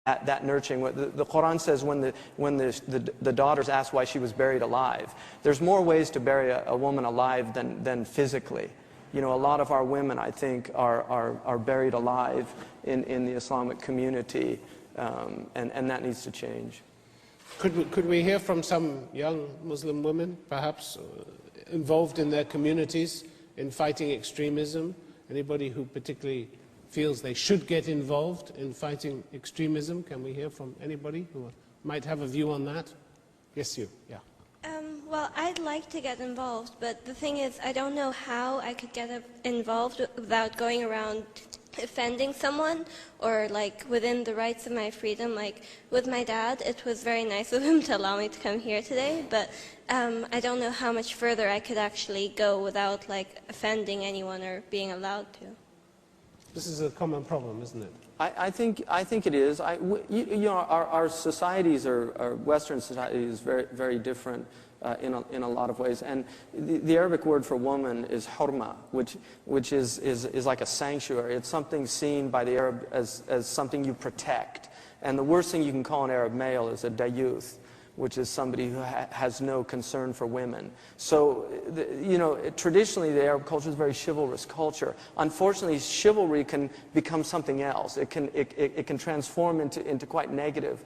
that nurturing. The Quran says when the daughters ask why she was buried alive, there's more ways to bury a woman alive than physically. You know, a lot of our women, I think, are buried alive in the Islamic community, and that needs to change. Could we hear from some young Muslim women, perhaps, involved in their communities in fighting extremism? Anybody who particularly feels they should get involved in fighting extremism? Can we hear from anybody who might have a view on that? Yes, you. Yeah. Well, I'd like to get involved, but the thing is, I don't know how I could get involved without going around offending someone, or like within the rights of my freedom. Like with my dad, it was very nice of him to allow me to come here today, but I don't know how much further I could actually go without like offending anyone or being allowed to. This is a common problem, isn't it? I think it is. You know, our societies our Western societies very, very different in a lot of ways. And the Arabic word for woman is hurma, which is like a sanctuary. It's something seen by the Arab as something you protect. And the worst thing you can call an Arab male is a dayuth, which is somebody who has no concern for women. So, you know, traditionally the Arab culture is a very chivalrous culture. Unfortunately, chivalry can become something else. It can transform into quite negative.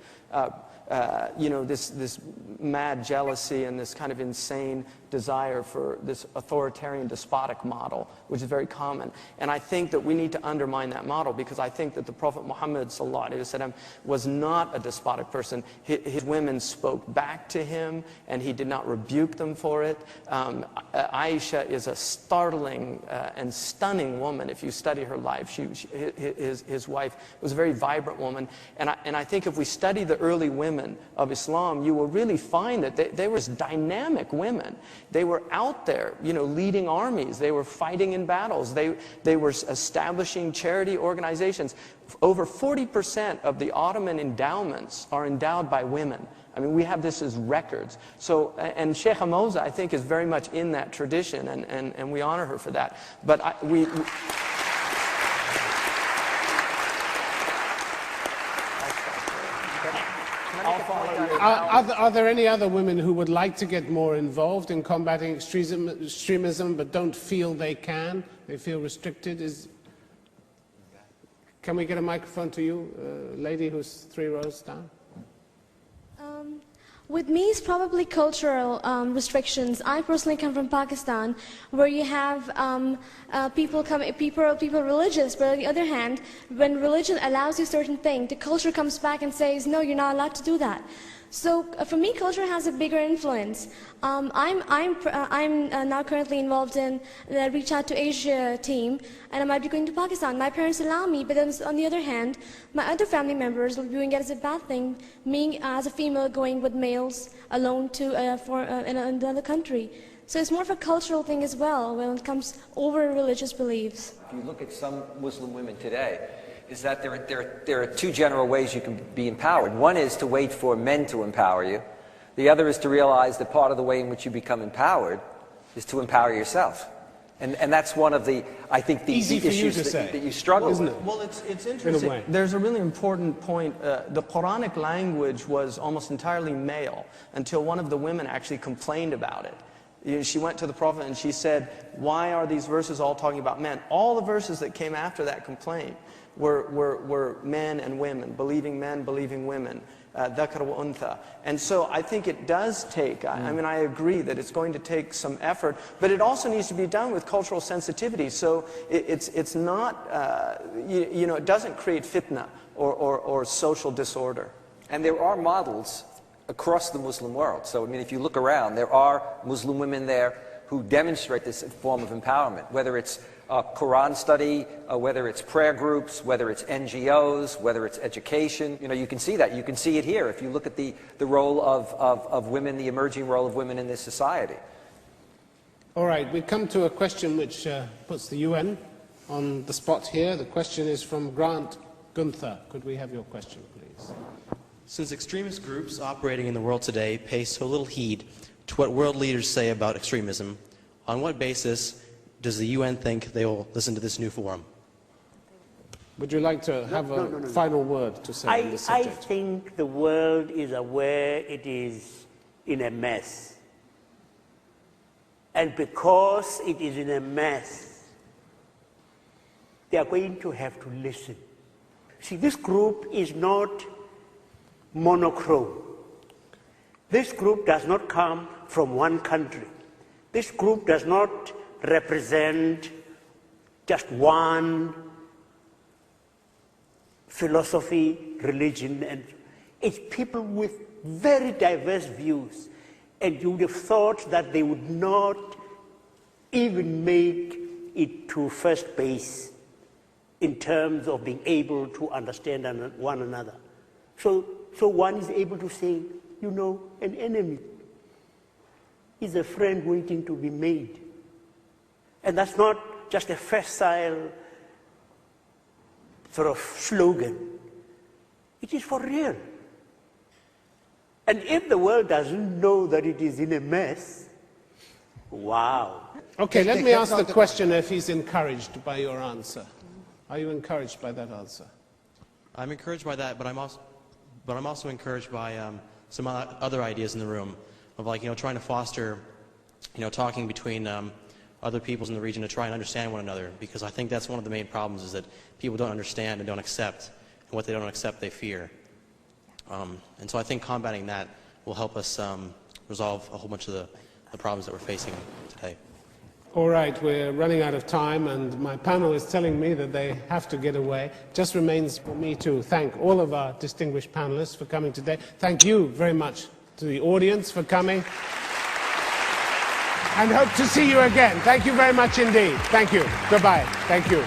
You know, this mad jealousy and this kind of insane desire for this authoritarian despotic model, which is very common. And I think that we need to undermine that model, because I think that the Prophet Muhammad ﷺ was not a despotic person. His women spoke back to him, and he did not rebuke them for it. Aisha is a startling and stunning woman. If you study her life, his wife was a very vibrant woman. And I think if we study the early women of Islam, you will really find that they were dynamic women. They were out there, you know, leading armies. They were fighting in battles. They were establishing charity organizations. Over 40% of the Ottoman endowments are endowed by women. I mean, we have this as records. So, and Shaykh Hamza, I think, is very much in that tradition, and we honor her for that. But Are there any other women who would like to get more involved in combating extremism but don't feel they can? They feel restricted? Can we get a microphone to you, lady who's 3 rows down? With me, it's probably cultural restrictions. I personally come from Pakistan, where you have people religious, but on the other hand, when religion allows you a certain thing, the culture comes back and says, no, you're not allowed to do that. So for me, culture has a bigger influence. I'm now currently involved in the Reach Out to Asia team, and I might be going to Pakistan. My parents allow me, but then on the other hand, my other family members will be viewing it as a bad thing, me as a female going with males alone to in another country. So it's more of a cultural thing as well when it comes over religious beliefs. If you look at some Muslim women today, is that there are 2 general ways you can be empowered. One is to wait for men to empower you. The other is to realize that part of the way in which you become empowered is to empower yourself. And that's one of the, I think, the issues that you struggle with. Well, it's interesting. There's a really important point. The Quranic language was almost entirely male until one of the women actually complained about it. She went to the Prophet and she said, why are these verses all talking about men? All the verses that came after that complaint were men and women, believing men, believing women, dhakar wa untha. And so I think it does take, I mean, I agree that it's going to take some effort, but it also needs to be done with cultural sensitivity. So it's not, you know, it doesn't create fitna or social disorder. And there are models across the Muslim world. So, I mean, if you look around, there are Muslim women there who demonstrate this form of empowerment, whether it's Quran study, whether it's prayer groups, whether it's NGOs, whether it's education. You know, you can see that. You can see it here if you look at the role of women, the emerging role of women in this society. All right, we come to a question which puts the UN on the spot here. The question is from Grant Gunther. Could we have your question, please? Since extremist groups operating in the world today pay so little heed to what world leaders say about extremism, on what basis does the UN think they will listen to this new forum? Would you like to have a final word to say on this I subject? think the world is aware it is in a mess. And because it is in a mess, they are going to have to listen. See, this group is not monochrome. This group does not come from one country. This group does not represent just one philosophy, religion, and it's people with very diverse views. And you would have thought that they would not even make it to first base in terms of being able to understand one another. So one is able to say, you know, an enemy is a friend waiting to be made. And that's not just a facile sort of slogan. It is for real. And if the world doesn't know that it is in a mess, wow. Okay, let me ask the questioner if he's encouraged by your answer. Are you encouraged by that answer? I'm encouraged by that, but I'm also encouraged by some other ideas in the room of, like, you know, trying to foster, you know, talking between other peoples in the region to try and understand one another, because I think that's one of the main problems, is that people don't understand and don't accept, and what they don't accept they fear. And so I think combating that will help us resolve a whole bunch of the problems that we're facing today. All right, we're running out of time, and my panel is telling me that they have to get away. Just remains for me to thank all of our distinguished panelists for coming today. Thank you very much to the audience for coming, and hope to see you again. Thank you very much indeed. Thank you. Goodbye. Thank you.